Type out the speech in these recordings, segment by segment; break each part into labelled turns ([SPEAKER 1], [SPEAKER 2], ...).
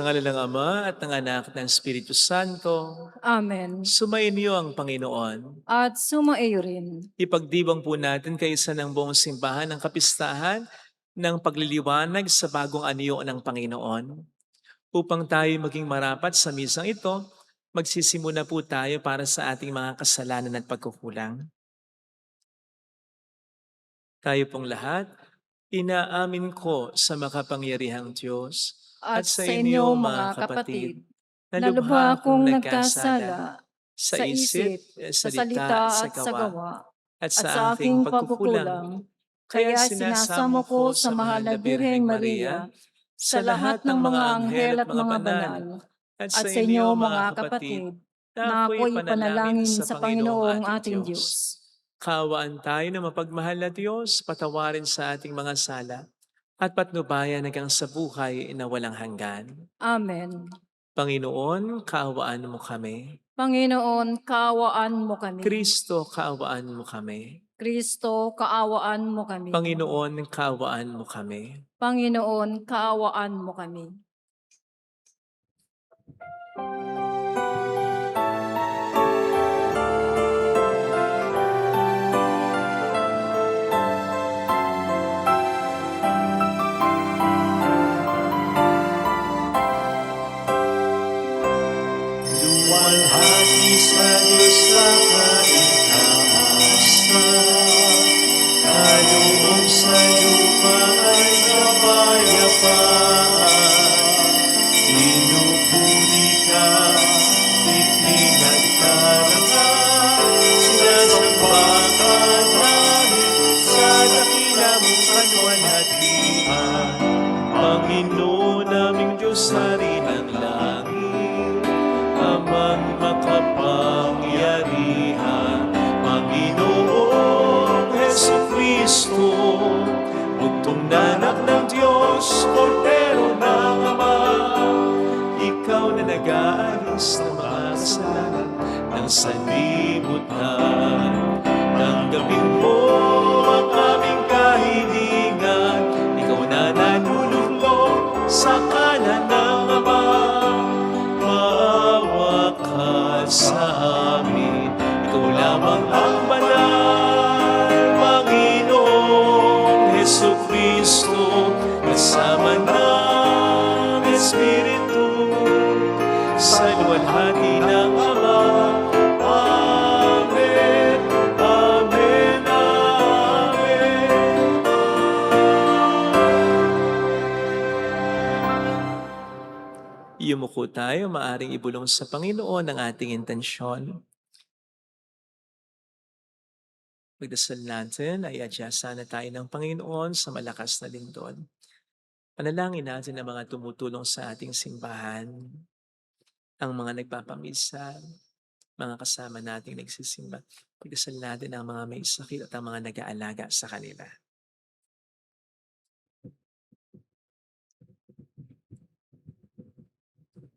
[SPEAKER 1] ngalan ng Ama at ng Anak at ng Espiritu Santo.
[SPEAKER 2] Amen.
[SPEAKER 1] Sumainyo ang Panginoon.
[SPEAKER 2] At sumaiyo rin.
[SPEAKER 1] Ipagdibang po natin kaysa ng buong simbahan ng kapistahan ng pagliliwanag sa bagong anyo ng Panginoon. Upang tayo maging marapat sa misang ito, magsisimula po tayo para sa ating mga kasalanan at pagkukulang. Tayo pong lahat, inaamin ko sa makapangyarihang Diyos
[SPEAKER 2] At sa inyo mga kapatid,
[SPEAKER 1] na
[SPEAKER 2] lubha akong
[SPEAKER 1] nagkasala
[SPEAKER 2] nagkasala
[SPEAKER 1] sa
[SPEAKER 2] sa
[SPEAKER 1] isip,
[SPEAKER 2] isip, sa salita at sa gawa,
[SPEAKER 1] at
[SPEAKER 2] at
[SPEAKER 1] sa
[SPEAKER 2] sa
[SPEAKER 1] aking
[SPEAKER 2] aking
[SPEAKER 1] pagkukulang.
[SPEAKER 2] pagkukulang.
[SPEAKER 1] Kaya
[SPEAKER 2] Kaya
[SPEAKER 1] sinasamo
[SPEAKER 2] sinasamo
[SPEAKER 1] ko
[SPEAKER 2] ko
[SPEAKER 1] sa
[SPEAKER 2] sa mahal
[SPEAKER 1] mahal
[SPEAKER 2] na
[SPEAKER 1] na Birheng
[SPEAKER 2] Birheng
[SPEAKER 1] Maria,
[SPEAKER 2] Maria,
[SPEAKER 1] sa
[SPEAKER 2] sa lahat
[SPEAKER 1] lahat ng
[SPEAKER 2] ng
[SPEAKER 1] mga
[SPEAKER 2] mga
[SPEAKER 1] anghel
[SPEAKER 2] anghel
[SPEAKER 1] at
[SPEAKER 2] at
[SPEAKER 1] mga
[SPEAKER 2] mga
[SPEAKER 1] banal,
[SPEAKER 2] banal,
[SPEAKER 1] at
[SPEAKER 2] at
[SPEAKER 1] sa
[SPEAKER 2] sa inyo
[SPEAKER 1] inyo mga
[SPEAKER 2] mga
[SPEAKER 1] kapatid,
[SPEAKER 2] kapatid,
[SPEAKER 1] na
[SPEAKER 2] na
[SPEAKER 1] ako'y
[SPEAKER 2] ako'y
[SPEAKER 1] panalangin
[SPEAKER 2] panalangin
[SPEAKER 1] sa
[SPEAKER 2] sa
[SPEAKER 1] Panginoong
[SPEAKER 2] Panginoong
[SPEAKER 1] ating
[SPEAKER 2] ating
[SPEAKER 1] Diyos.
[SPEAKER 2] Diyos.
[SPEAKER 1] Kawaan tayo na mapagmahal na Diyos, patawarin sa ating mga sala, at patnubayan hanggang sa buhay na walang hanggan.
[SPEAKER 2] Amen.
[SPEAKER 1] Panginoon, kaawaan mo kami.
[SPEAKER 2] Panginoon, kaawaan mo kami.
[SPEAKER 1] Kristo, kaawaan mo kami.
[SPEAKER 2] Kristo, kaawaan mo kami.
[SPEAKER 1] Panginoon, kaawaan mo kami.
[SPEAKER 2] Panginoon, kaawaan mo kami.
[SPEAKER 1] Luwalhati sa Diyos sa kaitaasan, kaloob sa lupa ay kapayapaan. Pinupuri ka, ipinagdarangal, sinasamba ka namin sa dakila mong kaluwalhatian. Panginoon naming Diyos, Hari ng langit, Amang makapangyarihan, Panginoong Jesucristo, bugtong na anak ng Diyos, Kordero ng Ama. Ikaw na nag-aalis ng mga kasalanan ng sanlibutan. Tanggapin mo ang aming kahilingan, ikaw na nanunulog sa kanan ng Ama. Maawa ka sa amin, ikaw lamang ang banal, Panginoong Jesucristo, kasama ng Espiritu, sa luwalhati ng Ama. Amen, amen, amen. Yumuko tayo, maaring ibulong sa Panginoon ang ating intensyon. Pagdasal natin ay adyasa na tayo ng Panginoon sa malakas na lindol. Panalangin natin ang mga tumutulong sa ating simbahan, ang mga nagpapamisa, mga kasama nating nagsisimba. Pagdasal natin ang mga may sakit at ang mga nag-aalaga sa kanila.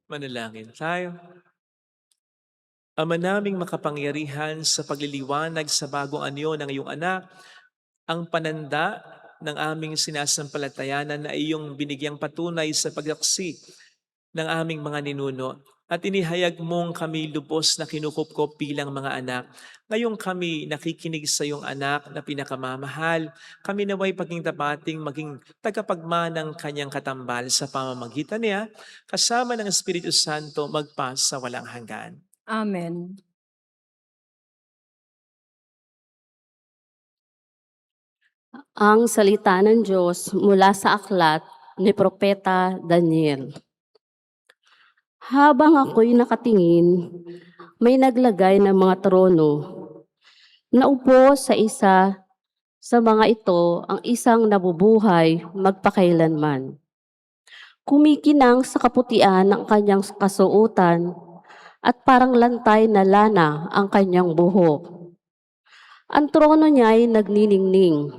[SPEAKER 1] Manalangin tayo. Ama naming makapangyarihan, sa pagliliwanag sa bagong anyo ng iyong anak, ang pananda ng aming sinasampalatayanan na iyong binigyang patunay sa pagsaksi ng aming mga ninuno, at inihayag mong kami lubos na kinukupkop bilang mga anak. Ngayong kami nakikinig sa iyong anak na pinakamamahal, kami naway paging tapating maging tagapagmanang kanyang katambal sa pamamagitan niya, kasama ng Espiritu Santo magpa sa walang hanggan.
[SPEAKER 2] Amen.
[SPEAKER 3] Ang salita ng Diyos mula sa aklat ni Propeta Daniel. Habang ako'y nakatingin, may naglagay ng mga trono. Naupo sa isa sa mga ito ang isang nabubuhay magpakailanman. Kumikinang sa kaputian ang kanyang kasuotan at parang lantay na lana ang kanyang buhok. Ang trono niya ay nagniningning.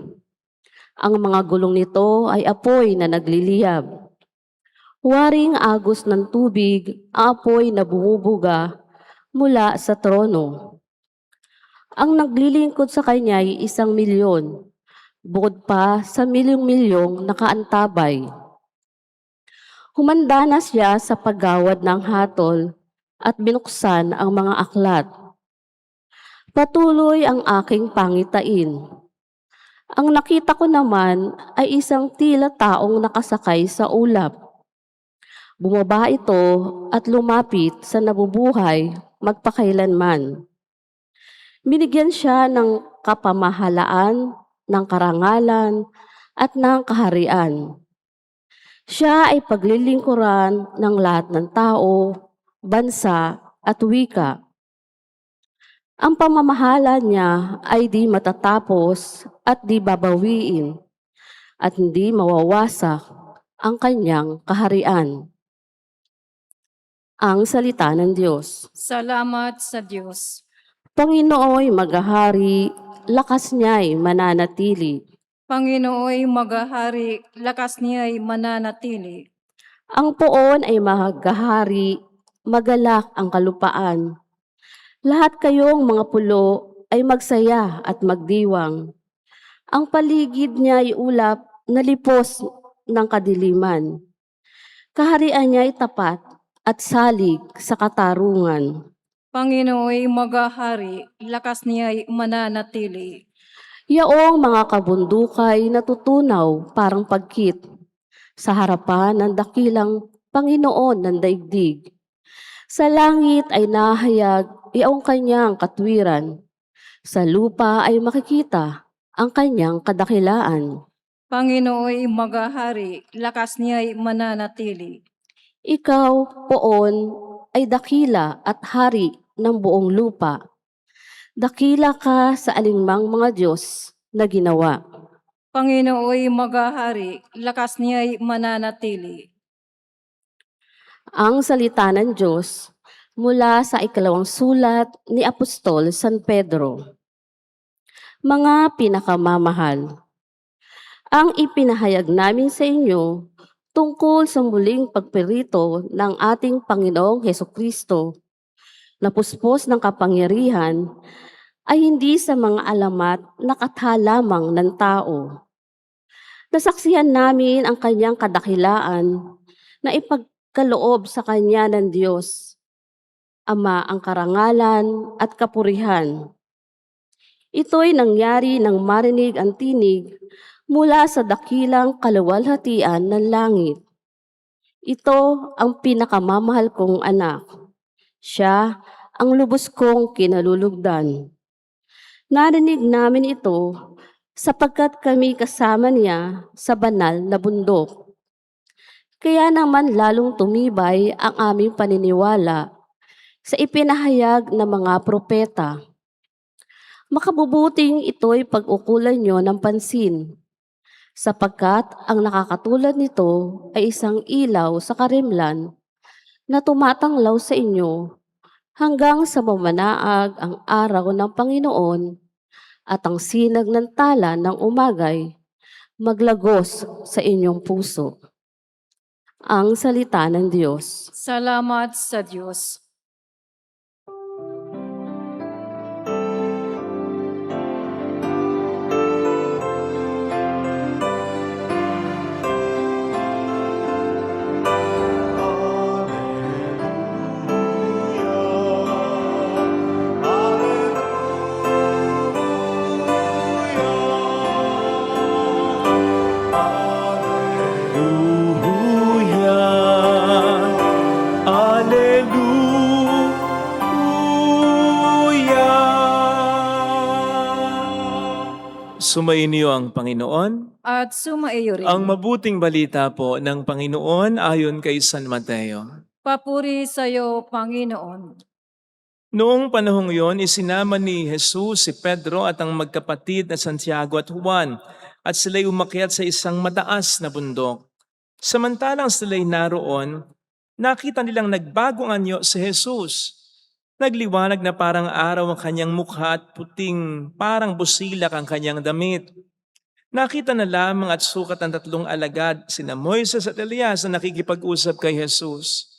[SPEAKER 3] Ang mga gulong nito ay apoy na nagliliyab. Waring agos ng tubig, ang apoy na bumubuga mula sa trono. Ang naglilingkod sa kanya ay 1,000,000, bukod pa sa milyong-milyong nakaantabay. Humanda na siya sa paggawad ng hatol at binuksan ang mga aklat. Patuloy ang aking pangitain. Ang nakita ko naman ay isang tila taong nakasakay sa ulap. Bumaba ito at lumapit sa nabubuhay magpakailanman. Binigyan siya ng kapamahalaan, ng karangalan, at ng kaharian. Siya ay paglilingkuran ng lahat ng tao, bansa, at wika. Ang pamamahala niya ay di matatapos at di babawiin, at hindi mawawasak ang kanyang kaharian. Ang salita ng Diyos.
[SPEAKER 2] Salamat sa Diyos.
[SPEAKER 3] Panginooy maghahari, lakas niya'y mananatili.
[SPEAKER 2] Panginooy maghahari, lakas niya'y mananatili.
[SPEAKER 3] Ang poon ay maghahari, magalak ang kalupaan. Lahat kayong mga pulo ay magsaya at magdiwang. Ang paligid niya ay ulap na lipos ng kadiliman. Kaharian niya ay tapat at salig sa katarungan.
[SPEAKER 2] Panginooy maghahari, lakas niya'y mananatili.
[SPEAKER 3] Yaong mga kabundukay natutunaw parang pagkit sa harapan ng dakilang Panginoon ng daigdig. Sa langit ay nahayag yaong kanyang katwiran. Sa lupa ay makikita ang kanyang kadakilaan.
[SPEAKER 2] Panginooy maghahari, lakas niya'y mananatili.
[SPEAKER 3] Ikaw, poon, ay dakila at hari ng buong lupa. Dakila ka sa alinmang mga Diyos na ginawa.
[SPEAKER 2] Panginooy maghahari, lakas niya'y mananatili.
[SPEAKER 3] Ang salita ng Diyos mula sa ikalawang sulat ni Apostol San Pedro. Mga pinakamamahal, ang ipinahayag namin sa inyo tungkol sa muling pagpirito ng ating Panginoong Hesukristo na puspos ng kapangyarihan ay hindi sa mga alamat na katha lamang ng tao. Nasaksihan namin ang kanyang kadakilaan na ipagkaloob sa kanya ng Diyos, Ama ang karangalan at kapurihan. Ito'y nangyari nang marinig ang tinig mula sa dakilang kaluwalhatian ng langit. Ito ang pinakamamahal kong anak. Siya ang lubos kong kinalulugdan. Narinig namin ito sapagkat kami kasama niya sa banal na bundok. Kaya naman lalong tumibay ang aming paniniwala sa ipinahayag ng mga propeta. Makabubuting ito'y pag-ukulan nyo ng pansin, sapagkat ang nakakatulad nito ay isang ilaw sa karimlan na tumatanglaw sa inyo hanggang sa mamanaag ang araw ng Panginoon at ang sinag ng tala ng umagay maglagos sa inyong puso. Ang salita ng Diyos.
[SPEAKER 2] Salamat sa Diyos.
[SPEAKER 1] Sumainyo ang Panginoon.
[SPEAKER 2] At sumaiyo rin.
[SPEAKER 1] Ang mabuting balita po ng Panginoon ayon kay San Mateo.
[SPEAKER 2] Papuri sa iyo, Panginoon.
[SPEAKER 1] Noong panahong iyon, isinama ni Jesus si Pedro at ang magkapatid na Santiago at Juan at sila'y umakyat sa isang mataas na bundok. Samantalang sila'y naroon, nakita nilang nagbagong anyo si Jesus. Nagliwanag na parang araw ang kanyang mukha at puting parang busilak ang kanyang damit. Nakita na lamang at sukat ang tatlong alagad, sina Moises at Elias na nakikipag-usap kay Jesus.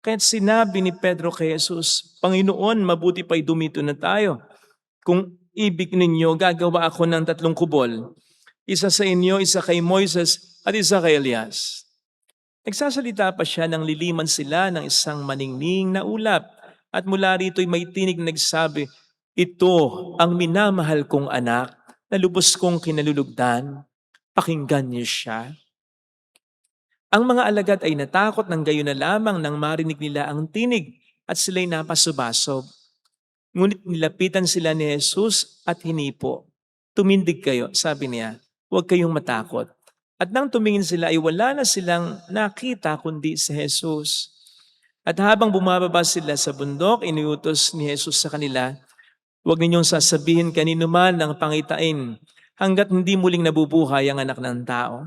[SPEAKER 1] Kaya't sinabi ni Pedro kay Jesus, Panginoon, mabuti pa'y dumito na tayo. Kung ibig ninyo, gagawa ako ng 3 kubol. Isa sa inyo, isa kay Moises at isa kay Elias. Nagsasalita pa siya nang liliman sila ng isang maningning na ulap. At mula rito'y may tinig na nagsabi, "Ito ang minamahal kong anak na lubos kong kinalulugdan. Pakinggan niyo siya." Ang mga alagad ay natakot ng gayon na lamang nang marinig nila ang tinig at sila'y napasubasob. Ngunit nilapitan sila ni Jesus at hinipo. "Tumindig kayo," sabi niya, "huwag kayong matakot." At nang tumingin sila ay wala na silang nakita kundi si Jesus. At habang bumababa sila sa bundok, iniutos ni Jesus sa kanila, "Huwag ninyong sasabihin kanino man ng pangitain hanggat hindi muling nabubuhay ang anak ng tao."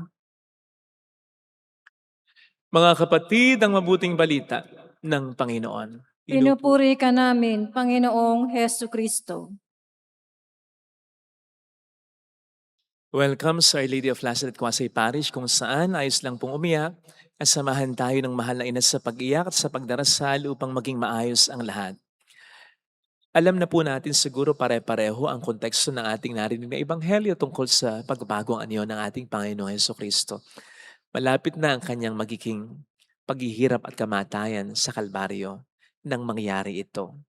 [SPEAKER 1] Mga kapatid, ang mabuting balita ng Panginoon.
[SPEAKER 2] Pinupuri ka namin, Panginoong Hesu Kristo.
[SPEAKER 1] Welcome sa Our Lady of Lazaret Quasay Parish kung saan ayos lang pong umiyak at samahan tayo ng mahal na ina sa pag-iyak at sa pagdarasal upang maging maayos ang lahat. Alam na po natin siguro pare-pareho ang konteksto ng ating narinig na ebanghelyo tungkol sa pagbabagong anyo ng ating Panginoong Hesukristo. Malapit na ang kanyang magiging paghihirap at kamatayan sa Kalbaryo nang mangyari ito.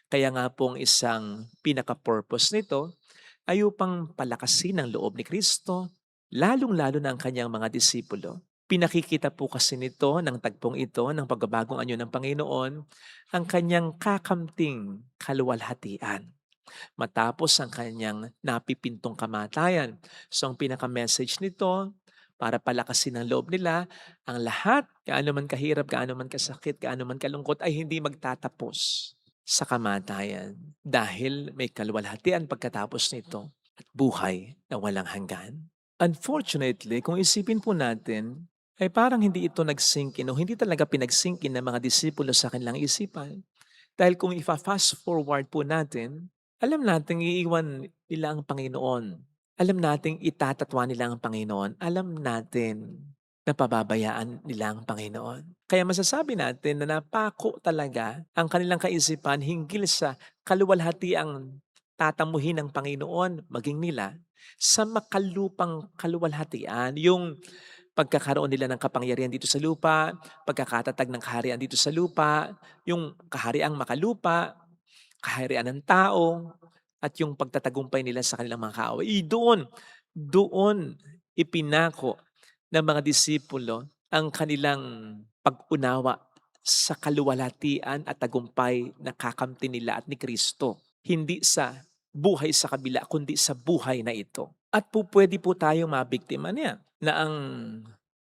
[SPEAKER 1] Kaya nga pong isang pinaka-purpose nito ay upang palakasin ang loob ni Kristo, lalong-lalo na ang kanyang mga disipulo. Pinakikita po kasi nito ng tagpong ito ng pagbabagong anyo ng Panginoon ang kanyang kakamting kaluwalhatian matapos ang kanyang napipintong kamatayan. So ang pinaka-message nito para palakasin ang loob nila, ang lahat, gaano man kahirap, gaano man kasakit, gaano man kalungkot, ay hindi magtatapos sa kamatayan dahil may kaluwalhatian pagkatapos nito at buhay na walang hanggan. Unfortunately, kung isipin po natin, ay parang hindi ito nag-sink in o hindi talaga pinag-sink in ng mga disipulo sa kanilang isipan. Dahil kung ifa-fast forward po natin, alam natin iiwan nila ang Panginoon. Alam nating itatatwa nila ang Panginoon. Alam natin na pababayaan nila ang Panginoon. Kaya masasabi natin na napako talaga ang kanilang kaisipan hinggil sa kaluwalhatiang tatamuhin ng Panginoon maging nila sa makalupang kaluwalhatian. Yung pagkakaroon nila ng kapangyarihan dito sa lupa, pagkakatatag ng kaharian dito sa lupa, yung kahariang makalupa, kaharian ng tao, at yung pagtatagumpay nila sa kanilang mga kaaway. Doon ipinako ng mga disipulo ang kanilang pag-unawa sa kaluwalhatian at tagumpay na kakamti nila at ni Kristo. Hindi sa buhay sa kabila, kundi sa buhay na ito. At pwede po tayong mabiktima niya na ang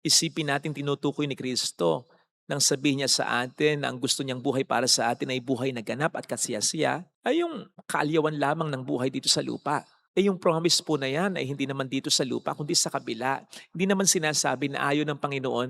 [SPEAKER 1] isipin natin tinutukoy ni Kristo nang sabihin niya sa atin na ang gusto niyang buhay para sa atin ay buhay na ganap at kasiyasiya, ay yung kaaliwan lamang ng buhay dito sa lupa. Yung promise po na yan ay hindi naman dito sa lupa, kundi sa kabila. Hindi naman sinasabi na ayaw ng Panginoon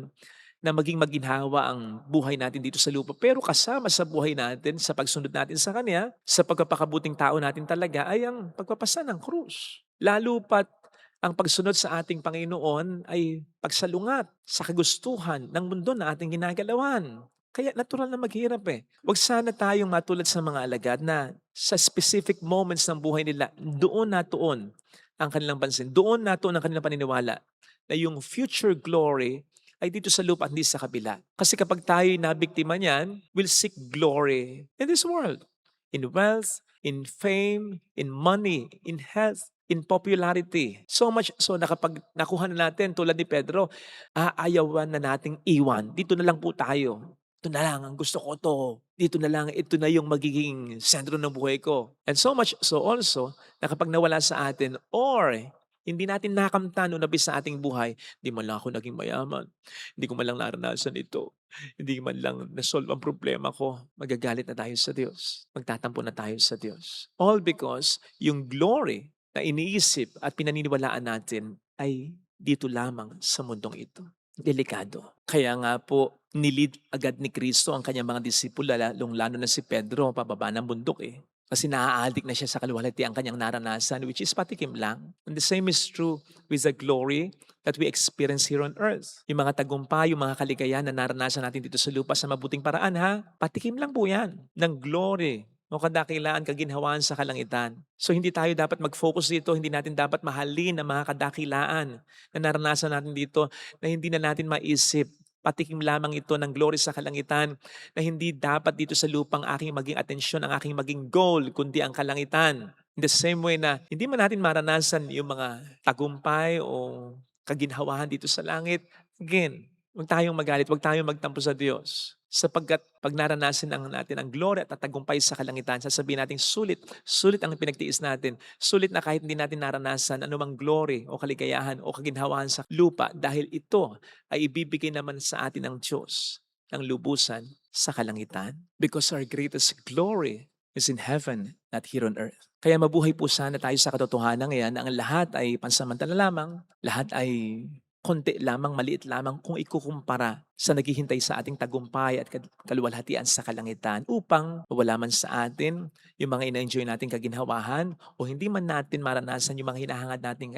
[SPEAKER 1] na maging maginhawa ang buhay natin dito sa lupa. Pero kasama sa buhay natin, sa pagsunod natin sa Kanya, sa pagpapakabuting tao natin talaga, ay ang pagpapasa ng krus. Lalo pat ang pagsunod sa ating Panginoon ay pagsalungat sa kagustuhan ng mundo na ating ginagalawan. Kaya natural na maghirap eh. Huwag sana tayong matulad sa mga alagad na sa specific moments ng buhay nila, doon natuon ang kanilang pansin. Doon natuon ang kanilang paniniwala na yung future glory ay dito sa lupa at hindi sa kabila. Kasi kapag tayo'y nabiktima niyan, we'll seek glory in this world. In wealth, in fame, in money, in health, in popularity. So much so na kapag nakuha na natin tulad ni Pedro, aayawan na nating iwan. Dito na lang po tayo. Ito na lang, ang gusto ko to. Dito na lang, ito na yung magiging sentro ng buhay ko. And so much so also na kapag nawala sa atin or hindi natin nakamtan o nabis sa ating buhay, hindi man lang ako naging mayaman. Hindi ko man lang naranasan ito. Hindi man lang nasolve ang problema ko. Magagalit na tayo sa Diyos. Magtatampo na tayo sa Diyos. All because yung glory na iniisip at pinaniniwalaan natin ay dito lamang sa mundong ito. Delikado. Kaya nga po, nilid agad ni Kristo ang kanyang mga disipulo, lalong-lalo na si Pedro, pababa ng bundok eh. Kasi naaadik na siya sa kaluwalhati ang kanyang naranasan, which is patikim lang. And the same is true with the glory that we experience here on earth. Yung mga tagumpay, yung mga kaligayahan na naranasan natin dito sa lupa sa mabuting paraan ha, patikim lang po yan ng glory o kadakilaan, kaginhawaan sa kalangitan. So hindi tayo dapat mag-focus dito, hindi natin dapat mahalin ang mga kadakilaan na naranasan natin dito na hindi na natin maisip Patikim lamang ito ng glory sa kalangitan na hindi dapat dito sa lupang aking maging atensyon, ang aking maging goal, kundi ang kalangitan. In the same way na hindi man natin maranasan yung mga tagumpay o kaginhawahan dito sa langit, again, huwag tayong magalit, huwag tayong magtampo sa Diyos. Sapagkat pag naranasan natin ang glory at tagumpay sa kalangitan, sasabihin natin, sulit, sulit ang pinagtiis natin. Sulit na kahit hindi natin naranasan anumang glory o kaligayahan o kaginhawahan sa lupa dahil ito ay ibibigay naman sa atin ng Diyos ng lubusan sa kalangitan. Because our greatest glory is in heaven, not here on earth. Kaya mabuhay po sana tayo sa katotohanan ngayon na ang lahat ay pansamantala lamang, lahat ay konti lamang, maliit lamang kung ikukumpara sa naghihintay sa ating tagumpay at kaluwalhatian sa kalangitan upang wala man sa atin yung mga ina-enjoy nating kaginhawahan o hindi man natin maranasan yung mga hinahangad nating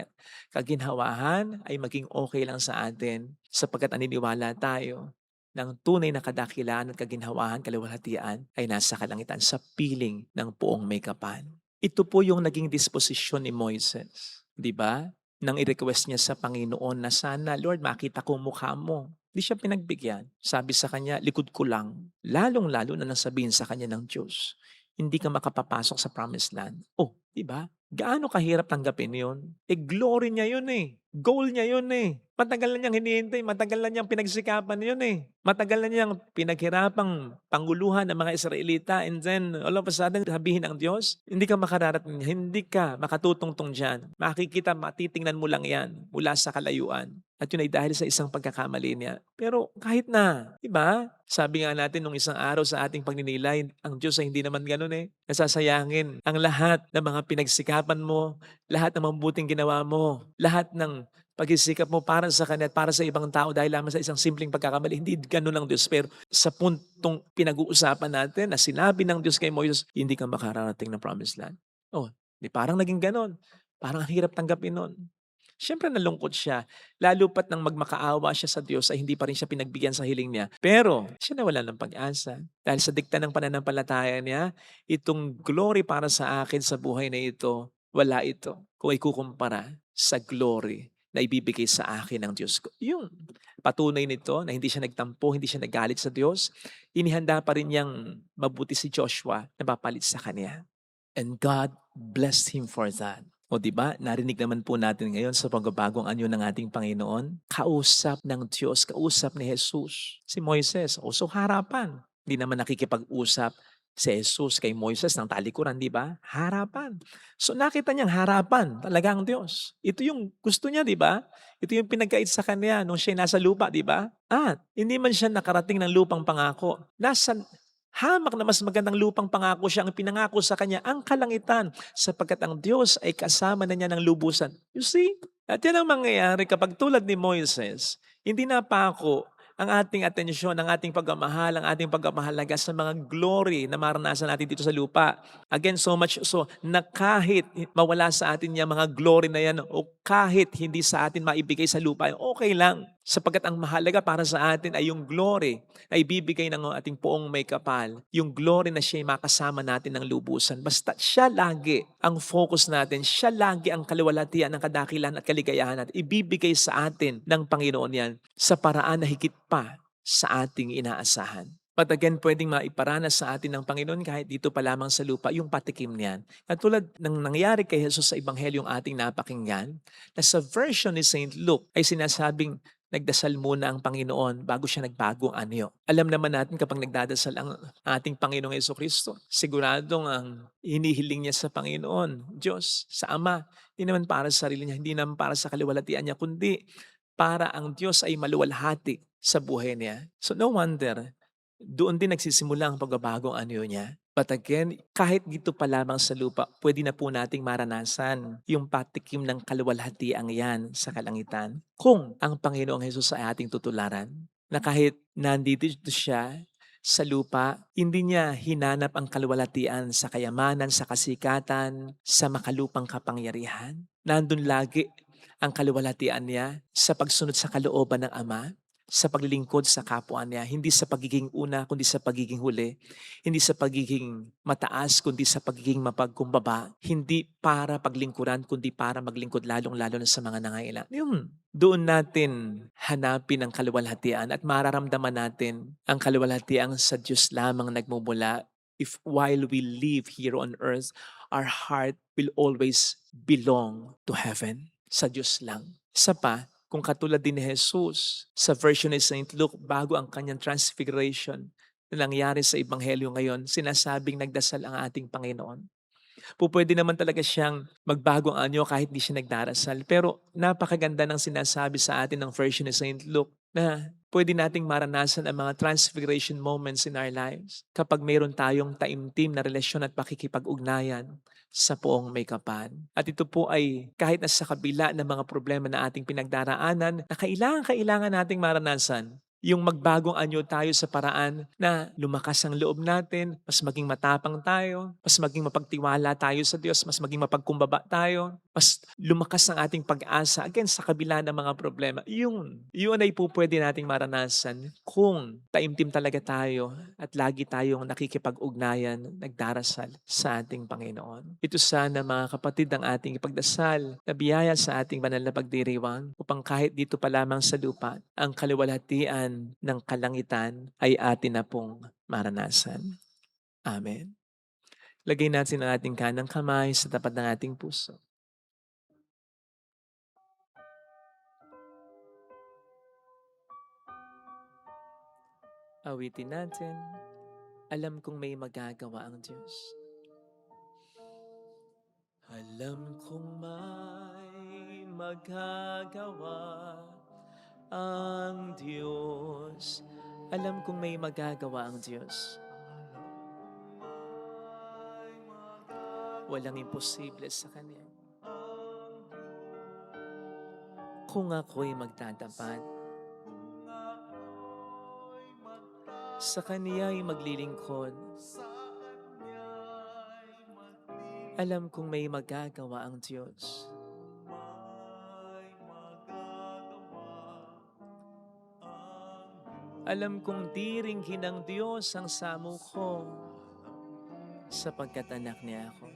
[SPEAKER 1] kaginhawahan ay maging okay lang sa atin sapagkat naniniwala tayo ng tunay na kadakilaan at kaginhawahan, kaluwalhatian ay nasa kalangitan sa piling ng poong may kapal. Ito po yung naging disposisyon ni Moises, di ba? Nang i-request niya sa Panginoon na sana, Lord, makita ko mukha mo. Hindi siya pinagbigyan. Sabi sa kanya, likod ko lang. Lalong-lalo na nasabihin sa kanya ng Diyos, hindi ka makapapasok sa promised land. Oh, di ba? Gaano kahirap tanggapin yun? Glory niya yun eh. Goal niya yun eh. Matagal na niyang hinihintay, matagal na niyang pinagsikapan yun eh. Matagal na niyang pinaghirapang panguluhan ng mga Israelita and then all of a sudden sabihin ng Diyos, hindi ka makararating, hindi ka makatutungtong dyan. Makikita, matitingnan mo lang yan mula sa kalayuan. At yun ay dahil sa isang pagkakamali niya. Pero kahit na, di ba? Sabi nga natin nung isang araw sa ating pagninilay, ang Diyos ay hindi naman ganun eh. Nasasayangin ang lahat ng mga pinagsikapan mo, lahat ng mabuting ginawa mo, lahat ng pagsisikap mo para sa Kanya at para sa ibang tao dahil lamang sa isang simpleng pagkakamali. Hindi ganun ang Diyos. Pero sa puntong pinag-uusapan natin na sinabi ng Diyos kay Moises, hindi ka makararating ng promised land. Oh, di parang naging ganun. Parang ang hirap tanggapin nun. Siyempre nalungkot siya. Lalo pat nang magmakaawa siya sa Diyos ay hindi pa rin siya pinagbigyan sa hiling niya. Pero siya nawala ng pag-asa. Dahil sa dikta ng pananampalataya niya, itong glory para sa akin sa buhay na ito, wala ito. Kung ikukumpara sa glory na ibibigay sa akin ng Diyos ko. Yung patunay nito na hindi siya nagtampo, hindi siya nagalit sa Diyos, inihanda pa rin niyang mabuti si Joshua na papalit sa kanya. And God blessed him for that. O diba, narinig naman po natin ngayon sa pagbabagong anyo ng ating Panginoon, kausap ng Diyos, kausap ni Jesus, si Moises. O so harapan, hindi naman nakikipag-usap si Jesus kay Moises ng talikuran, di ba? Harapan. So nakita niyang harapan talaga ang Diyos. Ito yung gusto niya, di ba? Ito yung pinagkait sa kanya nung siya nasa lupa, di ba? At hindi man siya nakarating ng lupang pangako. Nasa hamak na mas magandang lupang pangako siya ang pinangako sa kanya, ang kalangitan, sapagkat ang Diyos ay kasama na niya ng lubusan. You see? At yan ang mangyayari kapag tulad ni Moises, hindi na pako ang ating atensyon, ang ating pagmamahal, ang ating pagmamahalaga sa mga glory na maranasan natin dito sa lupa. Again, so much so na kahit mawala sa atin yung mga glory na yan o kahit hindi sa atin maibigay sa lupa, okay lang. Sapagkat ang mahalaga para sa atin ay yung glory na ibibigay ng ating poong may kapal. Yung glory na siya ay makasama natin ng lubusan. Basta siya lagi ang focus natin. Siya lagi ang kaluwalhatian ng kadakilan at kaligayahan natin. Ibibigay sa atin ng Panginoon yan sa paraan na higit pa sa ating inaasahan. But again, pwedeng maiparanas sa atin ng Panginoon kahit dito pa lamang sa lupa, yung patikim niyan. At tulad ng nangyari kay Jesus sa Ebanghelyong ating napakinggan, na sa version ni St. Luke ay sinasabing nagdasal muna ang Panginoon bago siya nagbagong anyo. Alam naman natin kapag nagdadasal ang ating Panginoong Jesucristo, siguradong ang hinihiling niya sa Panginoon, Diyos, sa Ama, hindi naman para sa sarili niya, hindi naman para sa kaluwalhatian niya, kundi para ang Diyos ay maluwalhati sa buhay niya. So no wonder, doon din nagsisimula ang pagbabagong anyo niya. But again, kahit dito pa lamang sa lupa, pwede na po nating maranasan yung patikim ng kaluwalhatiang yan sa kalangitan. Kung ang Panginoong Hesus ay ating tutularan, na kahit nandito siya sa lupa, hindi niya hinanap ang kaluwalhatian sa kayamanan, sa kasikatan, sa makalupang kapangyarihan. Nandun lagi ang kaluwalhatian niya sa pagsunod sa kalooban ng Ama. sa paglilingkod sa kapwa niya, hindi sa pagiging una, kundi sa pagiging huli, hindi sa pagiging mataas, kundi sa pagiging mapagkumbaba, hindi para paglingkuran, kundi para maglingkod lalong-lalo na sa mga nangailangan. Doon natin hanapin ang kaluwalhatian at mararamdaman natin ang kaluwalhatian sa Diyos lamang nagmumula. If while we live here on earth, our heart will always belong to heaven. Sa Diyos lang. Isa pa, kung katulad din ni Jesus sa version ni St. Luke bago ang kanyang transfiguration na nangyari sa Ebanghelyo ngayon, sinasabing nagdasal ang ating Panginoon. Pwede naman talaga siyang magbago ang anyo kahit di siya nagdarasal. Pero napakaganda ng sinasabi sa atin ng version ni St. Luke na pwede nating maranasan ang mga transfiguration moments in our lives kapag mayroon tayong taimtim na relasyon at pakikipag-ugnayan sa poong may kapal. At ito po ay kahit na sa kabila ng mga problema na ating pinagdaraanan na kailangan nating maranasan. Yung magbagong anyo tayo sa paraan na lumakas ang loob natin, mas maging matapang tayo, mas maging mapagtiwala tayo sa Diyos, mas maging mapagkumbaba tayo, mas lumakas ang ating pag-asa again sa kabila ng mga problema. Yun ay po pwede nating maranasan kung taimtim talaga tayo at lagi tayong nakikipag-ugnayan, nagdarasal sa ating Panginoon. Ito sana mga kapatid ang ating ipagdasal na biyaya sa ating banal na pagdiriwang upang kahit dito pa lamang sa lupa, ang kaluwalhatian ng kalangitan ay atin na pong maranasan. Amen. Lagay natin ang ating kanang kamay sa tapat ng ating puso. Awitin natin, alam kong may magagawa ang Diyos. Alam kong may magagawa ang Diyos. Alam kong may magagawa ang Diyos. Walang imposible sa Kanya. Kung ako'y magtatapat, sa Kaniya'y maglilingkod, alam kong may magagawa ang Diyos. Alam kong diringgin ng Diyos ang samo ko sapagkat anak niya ako.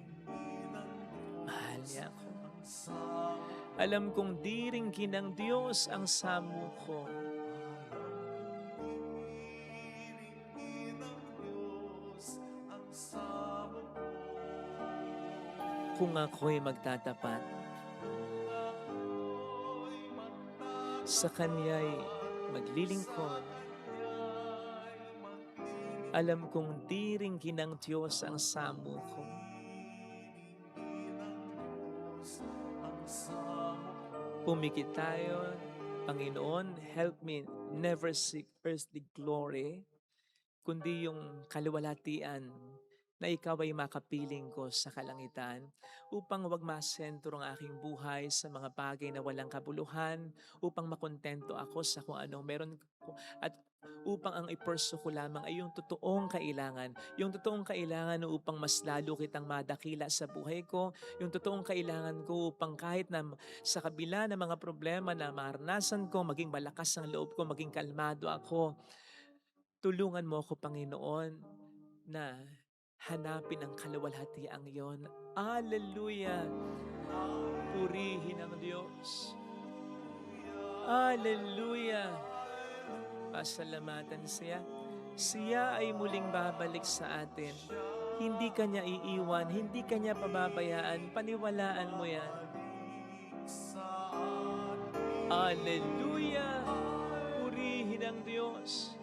[SPEAKER 1] Mahal niya ako. Alam kong diringgin ng Diyos ang samo ko. Kung ako'y magtatapat, sa Kaniya'y maglilingkod, alam kong diringgin ng Diyos ang samo ko. Pumikit tayo, Panginoon, help me never seek earthly glory, kundi yung kaluwalhatian na ikaw ay makapiling ko sa kalangitan upang wag masentro ang aking buhay sa mga bagay na walang kabuluhan, upang makontento ako sa kung anong meron ko at upang ang iperso ko lamang ay yung totoong kailangan upang mas lalo kitang madakila sa buhay ko, yung totoong kailangan ko upang kahit na sa kabila ng mga problema na maranasan ko, maging malakas ang loob ko, maging kalmado ako. Tulungan mo ako, Panginoon, na hanapin ang kaluwalhatiang iyon. Hallelujah! Purihin ang Diyos. Hallelujah! Pasalamatan siya. Siya ay muling babalik sa atin. Hindi kanya iiwan, hindi kanya pababayaan. Paniwalaan mo yan. Hallelujah! Purihin ang Diyos.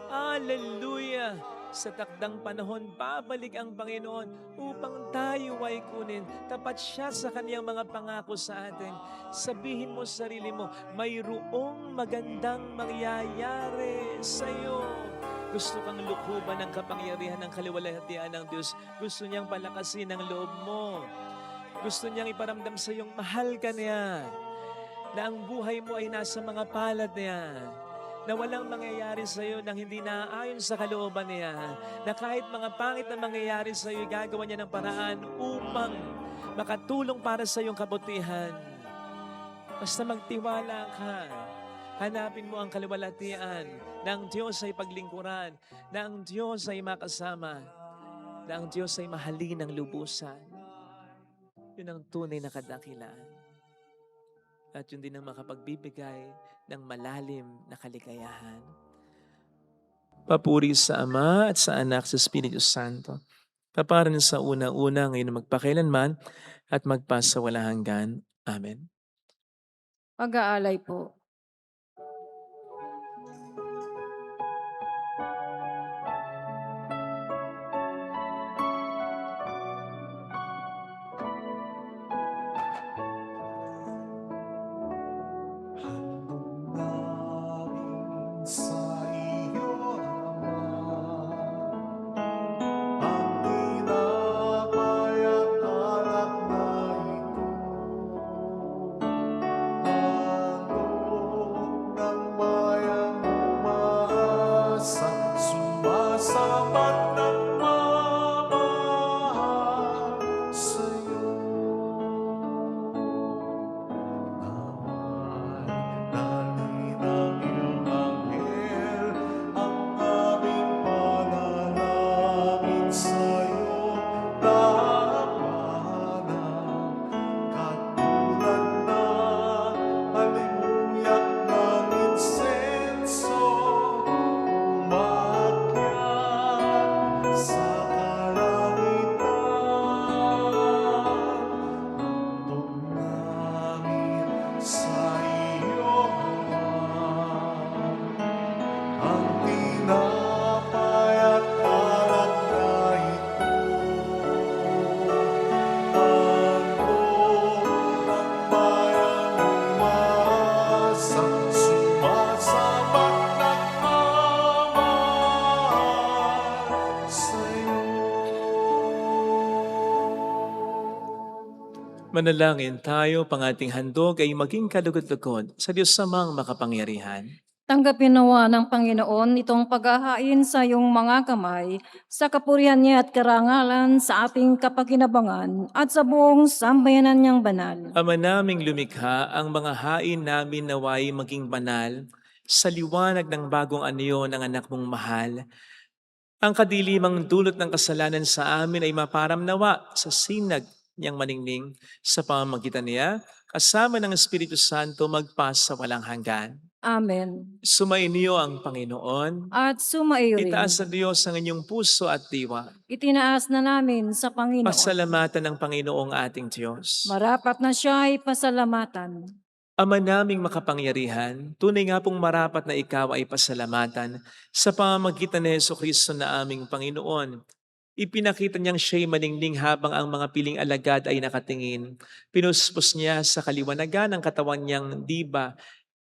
[SPEAKER 1] Hallelujah! Sa takdang panahon, babalik ang Panginoon upang tayo ay kunin. Tapat siya sa kaniyang mga pangako sa atin. Sabihin mo sa sarili mo, mayroong magandang mangyayari sa iyo. Gusto kang lukuban ng kapangyarihan ng kaluwalhatian ng Diyos. Gusto niyang palakasin ang loob mo. Gusto niyang iparamdam sa iyong mahal ka niya. Na ang buhay mo ay nasa mga palad niya. Na walang mangyayari sa iyo nang hindi naaayon sa kalooban niya. Na kahit mga pangit na mangyayari sa iyo, gagawa niya ng paraan upang makatulong para sa iyong kabutihan. Basta magtiwala ka. Hanapin mo ang kaluwalhatian na ang Diyos ay paglingkuran, na ang Diyos ay makasama, na ang Diyos ay mahalin ng lubusan. Yun ang tunay na kadakilaan. At yun din ang makapagbibigay ng malalim na kaligayahan. Papuri sa Ama at sa Anak sa Espiritu Santo. Kaparan sa una-una ngayon magpakailanman at magpasawalang hanggan. Amen.
[SPEAKER 2] Pag-aalay po.
[SPEAKER 4] Namin sa iyo, Ama, ang tinapay at alak na ito, handog ng bayang umaasa, sumasabat nagmamahal sa iyo. Naway dalhin ng iyong anghel ang aming panalangin sa'yo, labanan katulad ng halimuyak ng insenso, umakyat sa kalangitan. Handog namin sa iyo, Ama, ang tinapay at alak na ito, handog ng bayang umaasa, sumasabat nagmamahal sa iyo.
[SPEAKER 1] Manalangin tayo, pang ating handog ay maging kalugod-lugod sa Diyos samang makapangyarihan.
[SPEAKER 2] Tanggapin nawa ng Panginoon itong paghahain sa iyong mga kamay sa kapurihan niya at karangalan sa ating kapakinabangan at sa buong sambayanan niyang banal.
[SPEAKER 1] Ama naming lumikha, ang mga hain namin naway maging banal sa liwanag ng bagong anyo ng anak mong mahal. Ang kadilimang dulot ng kasalanan sa amin ay maparamnawa sa sinag niyang maningning sa pamamagitan niya, kasama ng Espiritu Santo magpasa walang hanggan.
[SPEAKER 2] Amen.
[SPEAKER 1] Sumainyo ang Panginoon.
[SPEAKER 2] At sumairin.
[SPEAKER 1] Itaas sa Diyos ang inyong puso at diwa.
[SPEAKER 2] Itinaas na namin sa Panginoon.
[SPEAKER 1] Pasalamatan ng Panginoong ating Diyos.
[SPEAKER 2] Marapat na siya ay pasalamatan.
[SPEAKER 1] Ama naming makapangyarihan, tunay nga pong marapat na ikaw ay pasalamatan sa pamamagitan ni Jesucristo na aming Panginoon. Ipinakita niyang siya'y maningning habang ang mga piling alagad ay nakatingin. Pinuspos niya sa kaliwanagan ng katawan niyang di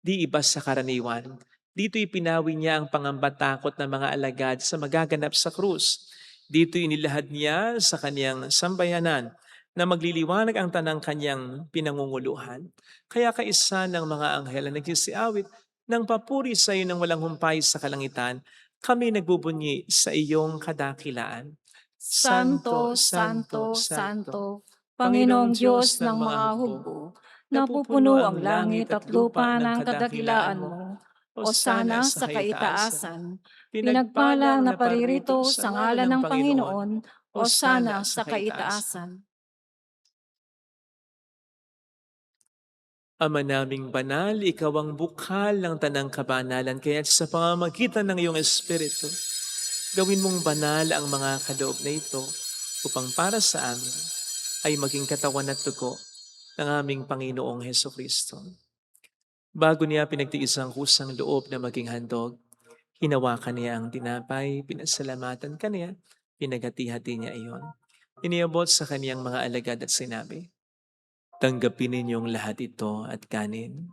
[SPEAKER 1] iba sa karaniwan. Dito ipinawi niya ang pangambatakot ng mga alagad sa magaganap sa krus. Dito inilahad niya sa kaniyang sambayanan na magliliwanag ang tanang kanyang pinangunguluhan. Kaya kaisa ng mga anghel na nagsisiawit ng papuri sa iyo ng walang humpay sa kalangitan, kami nagbubunyi sa iyong kadakilaan.
[SPEAKER 2] Santo, Santo, Santo, Panginoong Diyos ng mga hukbo, napupuno ang langit at lupa ng kadakilaan mo. Osana sa kaitaasan. Pinagpala na paririto sa ngalan ng Panginoon. Osana sa kaitaasan.
[SPEAKER 1] Ama naming banal, ikaw ang bukal ng tanang kabanalan, kaya sa pamamagitan ng iyong Espiritu, gawin mong banal ang mga kaloob na ito upang para sa amin ay maging katawan at dugo ng aming Panginoong Hesukristo. Bago niya pinagtiis ang kusang loob na maging handog, hinawakan niya ang tinapay, pinasalamatan kaniya, pinaghati-hati niya iyon. Iniabot sa kaniyang mga alagad at sinabi, "Tanggapin ninyong lahat ito at kanin.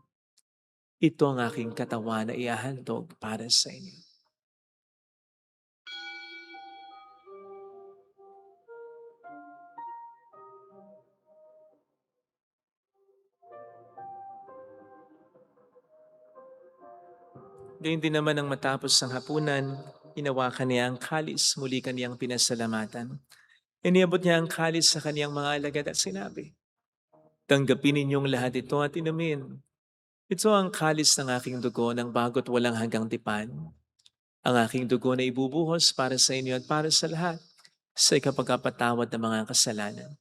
[SPEAKER 1] Ito ang aking katawan na ihahandog para sa inyo." Gayun din naman ang matapos ang hapunan, hinawakan niya ang kalis, muli kaniyang pinasalamatan. Iniabot niya ang kalis sa kaniyang mga alagad at sinabi, "Tanggapin ninyong lahat ito at inumin. Ito ang kalis ng aking dugo ng bago't walang hanggang tipan. Ang aking dugo na ibubuhos para sa inyo at para sa lahat sa ikapagkapatawad ng mga kasalanan.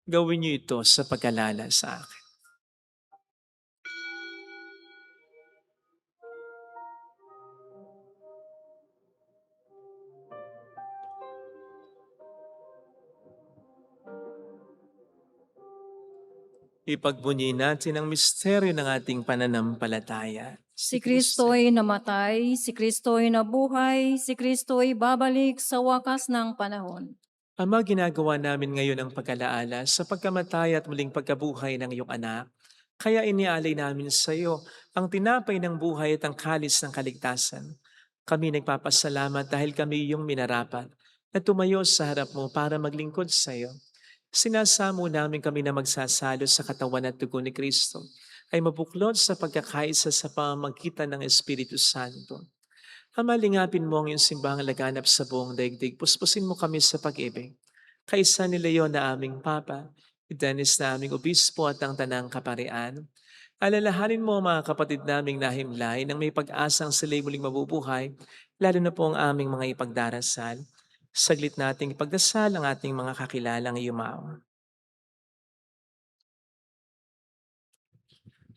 [SPEAKER 1] Gawin niyo ito sa pagkalala sa akin. Ipagbunyi natin ang misteryo ng ating pananampalataya.
[SPEAKER 2] Si Kristo'y namatay, si Kristo'y nabuhay, si Kristo'y babalik sa wakas ng panahon.
[SPEAKER 1] Ama, ginagawa namin ngayon ang pagkalaala sa pagkamatay at muling pagkabuhay ng iyong anak. Kaya inialay namin sa iyo ang tinapay ng buhay at ang kalis ng kaligtasan. Kami nagpapasalamat dahil kami iyong minarapat na tumayo sa harap mo para maglingkod sa iyo. Sinasamo namin kami na magsasalo sa katawan at dugo ni Kristo ay mabuklod sa pagkakaisa sa pamamagitan ng Espiritu Santo. Ama, lingapin mo ang iyong simbahang laganap sa buong daigdig. Puspusin mo kami sa pag-ibig. Kaisa ni Leon na aming Papa, Dennis na aming Obispo at ang Tanang Kaparian. Alalahanin mo ang mga kapatid naming nahimlay nang may pag-asang sila'y muling mabubuhay, lalo na po ang aming mga ipagdarasal. Saglit nating ipagdasal ang ating mga kakilalang yumaon.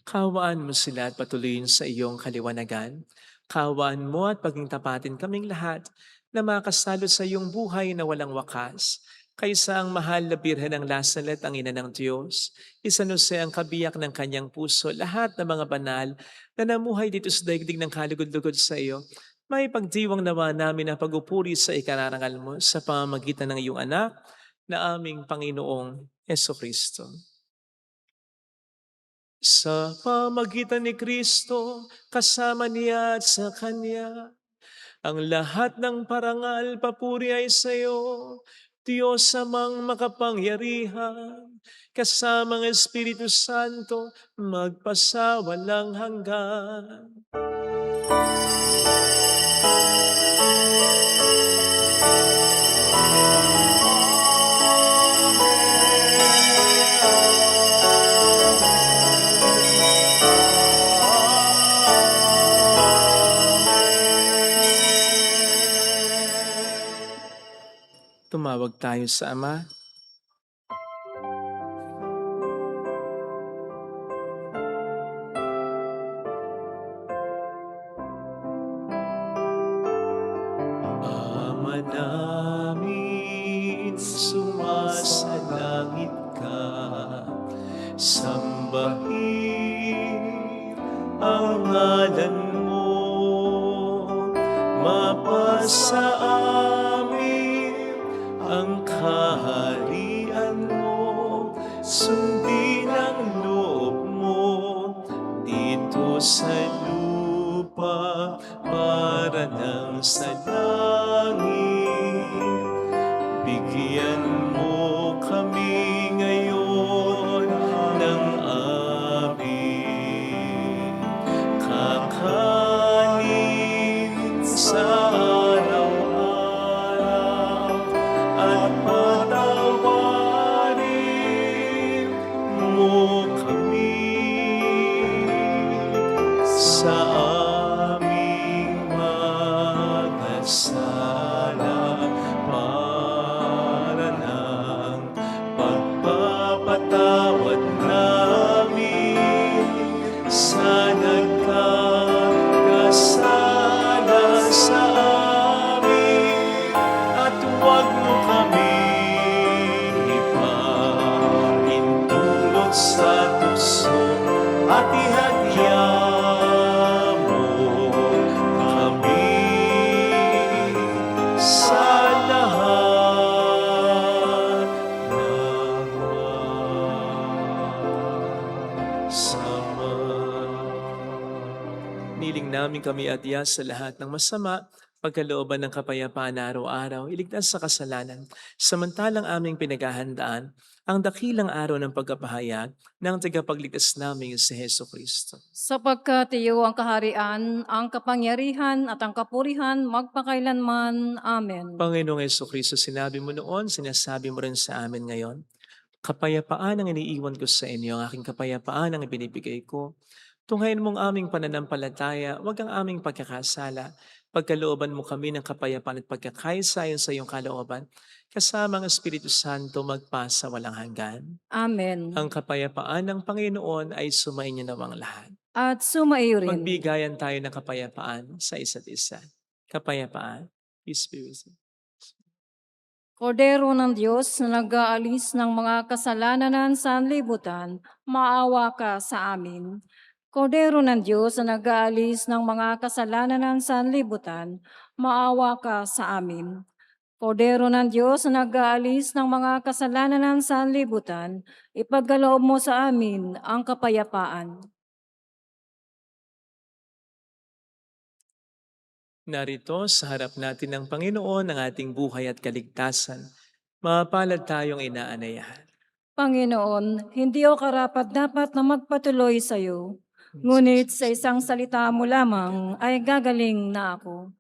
[SPEAKER 1] Kawaan mo sila at patuloyin sa iyong kaliwanagan. Kawaan mo at paging tapatin kaming lahat na makasalo sa iyong buhay na walang wakas. Kaysa ang mahal na Birhen ng Lasalet, ang ina ng Diyos, Isanuse ang kabiyak ng kanyang puso, lahat ng mga banal na namuhay dito sa daigdig ng kalugod-lugod sa iyo, may pagdiwang nawa namin ang pag-upuri sa ikararangal mo sa pamamagitan ng iyong anak na aming Panginoong Kristo. Sa pamagitan ni Kristo, kasama niya at sa Kanya, ang lahat ng parangal papuri ay sa iyo, Diyos amang makapangyarihan, kasamang Espiritu Santo, magpasawalang hanggan. Tumawag tayo sa Ama. Ama namin, sumasalangit ka, sambahin ang ngalan mo, mapasa amin ang kaharian mo, sundin ang loob mo dito sa lupa para nang sa langit. Bigyan mo kami ngayon ng aming kakanin sa araw-araw at patawarin mo kami sa aming mga sala para ng pagpapatawad namin sa nagkakasala sa amin, at huwag mo kami ipahintulot sa tukso at ihagya mo kami sa lahat ng masama. Niling namin kami adya sa lahat ng masama, pagkalooban ng kapayapaan na araw-araw, iligtas sa kasalanan, samantalang aming pinaghahandaan ang dakilang araw ng pagkapahayag ng tagapagligtas namin si Heso Kristo.
[SPEAKER 2] Sapagkat iyo ang kaharian, ang kapangyarihan at ang kapurihan magpakailanman. Amen.
[SPEAKER 1] Panginoong Heso Kristo, sinabi mo noon, sinasabi mo rin sa amin ngayon, kapayapaan ang iniiwan ko sa inyo, ang aking kapayapaan ang ibinibigay ko. Tunghayin mong aming pananampalataya, wag ang aming pagkakasala. Pagkalooban mo kami ng kapayapaan at pagkakaisa sa iyong kalooban, kasama ang Espiritu Santo magpasa walang hanggan.
[SPEAKER 2] Amen.
[SPEAKER 1] Ang kapayapaan ng Panginoon ay sumainyo nawang lahat.
[SPEAKER 2] At sumaiyo rin.
[SPEAKER 1] Magbigayan tayo ng kapayapaan sa isa't isa. Kapayapaan. Peace be with you.
[SPEAKER 2] Kordero ng Diyos na nag-aalis ng mga kasalanan ng sanlibutan, maawa ka sa amin. Kordero ng Diyos na nag-aalis ng mga kasalanan ng sanlibutan, maawa ka sa amin. Kordero ng Diyos na nag-aalis ng mga kasalanan ng sanlibutan, ipagkaloob mo sa amin ang kapayapaan.
[SPEAKER 1] Narito sa harap natin ng Panginoon ang ating buhay at kaligtasan. Mapalad tayong inaanayahan.
[SPEAKER 2] Panginoon, hindi ako karapat-dapat na magpatuloy sa iyo. Ngunit sa isang salita mo lamang ay gagaling na ako.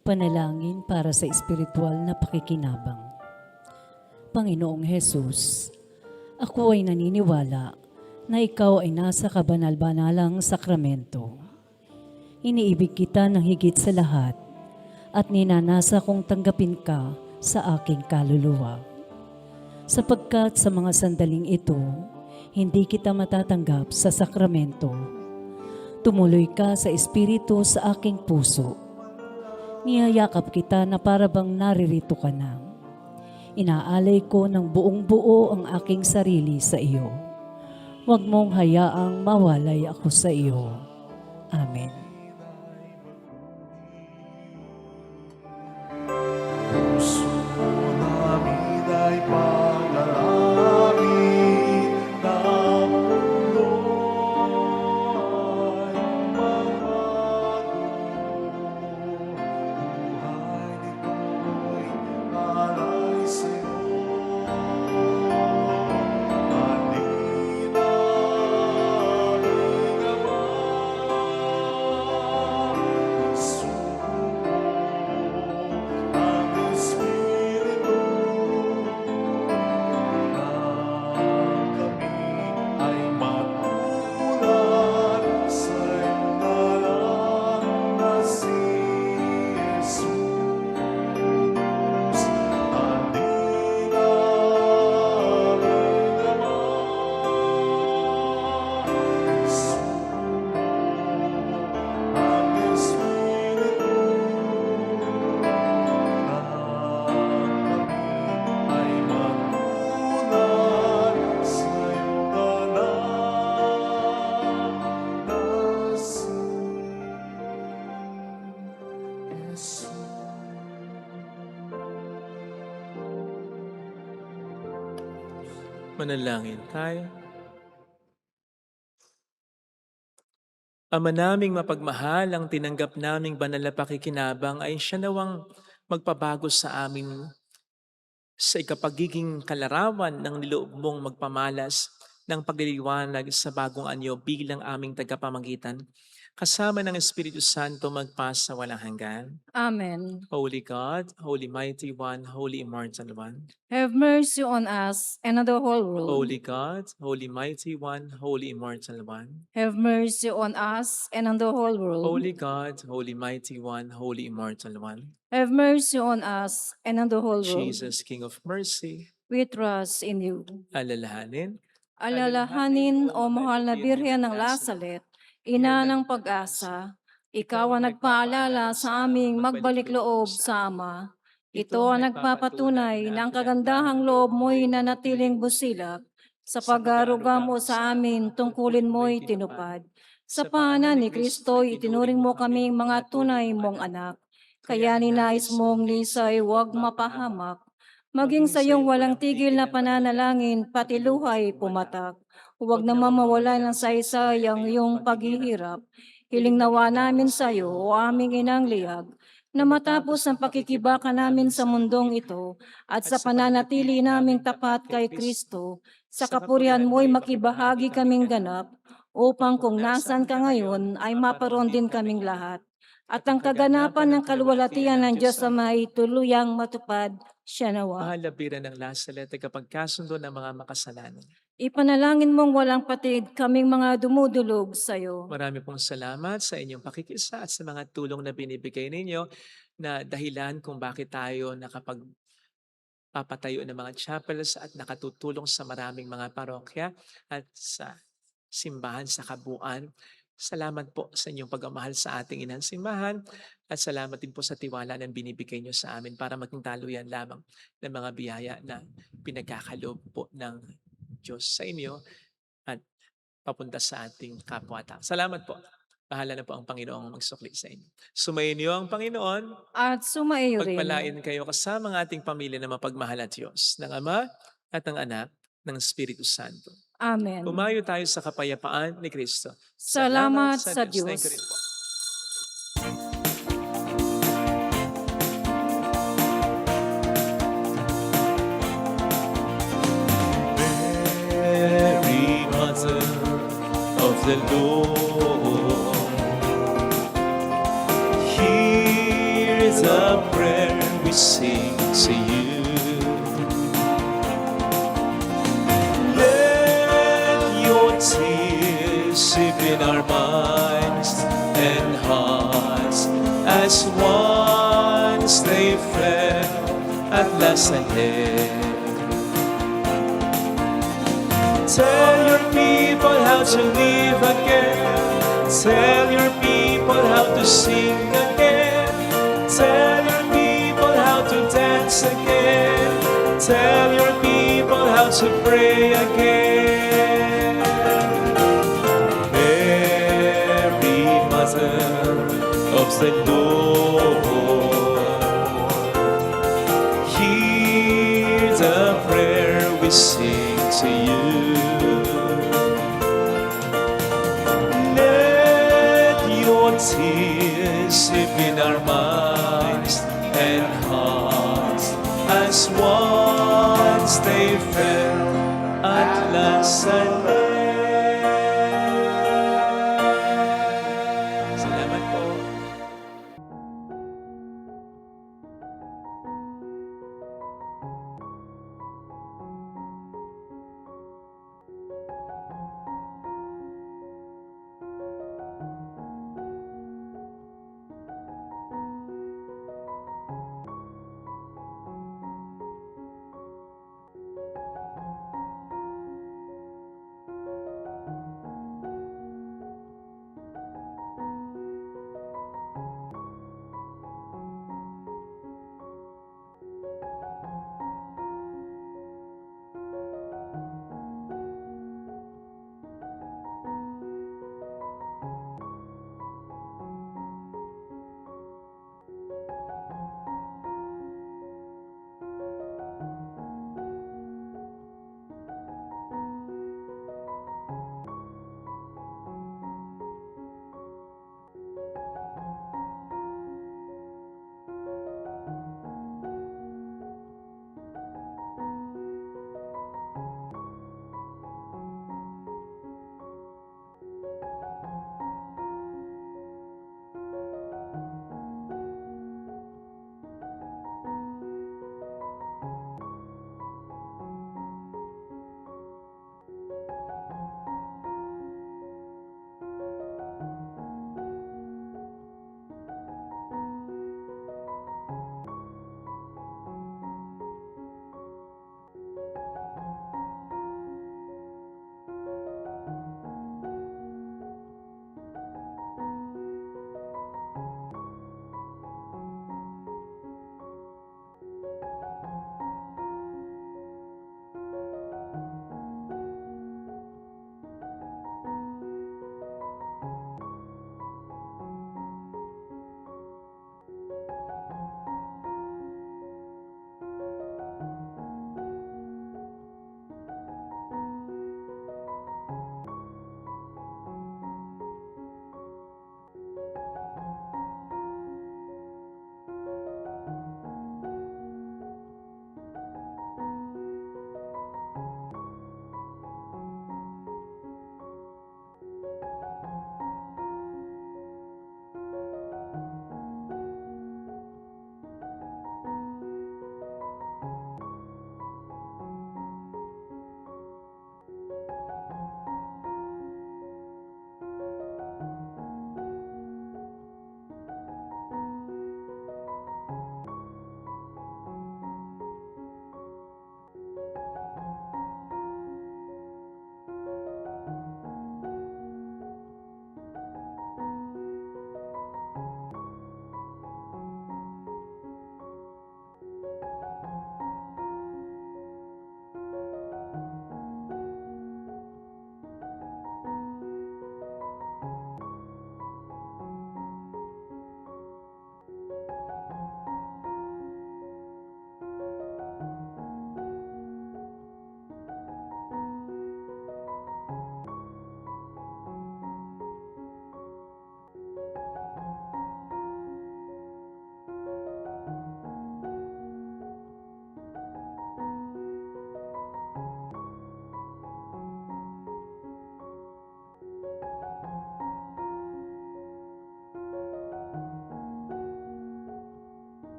[SPEAKER 5] Panalangin para sa espiritual na pakikinabang. Panginoong Hesus, ako ay naniniwala na ikaw ay nasa kabanal-banalang sakramento. Iniibig kita ng higit sa lahat at ninanasa kong tanggapin ka sa aking kaluluwa. Sapagkat sa mga sandaling ito, hindi kita matatanggap sa sakramento. Tumuloy ka sa espiritu sa aking puso. Niyayakap kita na para bang naririto ka na. Inaalay ko ng buong buo ang aking sarili sa iyo. Huwag mong hayaang mawalay ako sa iyo. Amen.
[SPEAKER 4] Puso namin ay panalangin na puno ay magbago. Buhay nito'y alay sa'yo. Anin aming Ama, sugo ang Espiritu na kami ay matulad sa iyong anak na si Jesus. Anin aming Ama, sugo ang Espiritu na kami ay matulad sa iyong anak na si Jesus.
[SPEAKER 1] Manalangin tayo. Ama naming mapagmahal, ang tinanggap naming banal na pakikinabang ay siya nawang magpabago sa amin sa ikapagiging kalarawan ng niloob mong magpamalas ng pagliliwanag sa bagong anyo bilang aming tagapamagitan. Kasama ng Espiritu Santo magpasa walang hanggan.
[SPEAKER 2] Amen.
[SPEAKER 1] Holy God, Holy Mighty One, Holy Immortal One.
[SPEAKER 2] Have mercy on us and on the whole world.
[SPEAKER 1] Holy God, Holy Mighty One, Holy Immortal One.
[SPEAKER 2] Have mercy on us and on the whole world.
[SPEAKER 1] Holy God, Holy Mighty One, Holy Immortal One.
[SPEAKER 2] Have mercy on us and on the whole world.
[SPEAKER 1] Jesus, King of Mercy,
[SPEAKER 2] We trust in you.
[SPEAKER 1] alalahanin.
[SPEAKER 2] Alalahanin, O mahal na Birhen ng Lazaret, ina ng pag-asa, ikaw ang nagpaalala sa aming magbalik loob sa Ama. Ito ang nagpapatunay na ang kagandahang loob mo'y nanatiling busilak. Sa pag-aaruga mo sa amin, tungkulin mo'y tinupad. Sa paanan ni Kristo, itinuring mo kaming mga tunay mong anak. Kaya ninais mong lisay huwag mapahamak. Maging sa iyong walang tigil na pananalangin, pati luhay pumatak. Huwag na mamawala ng saysay ang iyong paghihirap. Hiling nawa namin sa iyo, o aming inang liyag, na matapos ang pakikibaka namin sa mundong ito at sa pananatili naming tapat kay Kristo, sa kapurihan mo'y makibahagi kaming ganap, upang kung nasan ka ngayon ay maparoon din kaming lahat. At ang kaganapan ng kaluwalhatian ng Diyos Ama ay tuluyang matupad siya nawa.
[SPEAKER 1] Mahal na Bira ng Lasalet, tagapagkasundo ng mga makasalanan.
[SPEAKER 2] Ipanalangin mong walang patid kaming mga dumudulog sa iyo.
[SPEAKER 1] Marami pong salamat sa inyong pakikisa at sa mga tulong na binibigay ninyo na dahilan kung bakit tayo nakapagpapatayo ng mga chapels at nakatutulong sa maraming mga parokya at sa simbahan sa kabuuan. Salamat po sa inyong pagmamahal sa ating inang simbahan at salamat din po sa tiwala na binibigay nyo sa amin para maging taluyan lamang ng mga biyaya na pinagkakaloob po ng Diyos sa inyo at papunta sa ating kapwa-tao. Salamat po. Bahala na po ang Panginoong magsukli sa inyo. Sumayin niyo ang Panginoon.
[SPEAKER 2] At sumaiyo rin.
[SPEAKER 1] Pagpalain kayo kasama ng ating pamilya na mapagmahal at Diyos, ng Ama at ng Anak, ng Espiritu Santo.
[SPEAKER 2] Amen.
[SPEAKER 1] Umayo tayo sa kapayapaan ni Kristo.
[SPEAKER 2] Salamat sa
[SPEAKER 1] Thank you
[SPEAKER 2] Diyos.
[SPEAKER 1] rin po. Mary, Mother of the Lord, hear the prayer we sing to you. Let your tears sip in our minds and hearts as once they fell at last ahead. Tell your people how to live again. Tell your people how to sing again. Tell your people how to dance again. Tell your people how to pray again. Mary, Mother of the Lord, hear the prayer we sing to you. Tears sip in our minds and hearts as once they fell at last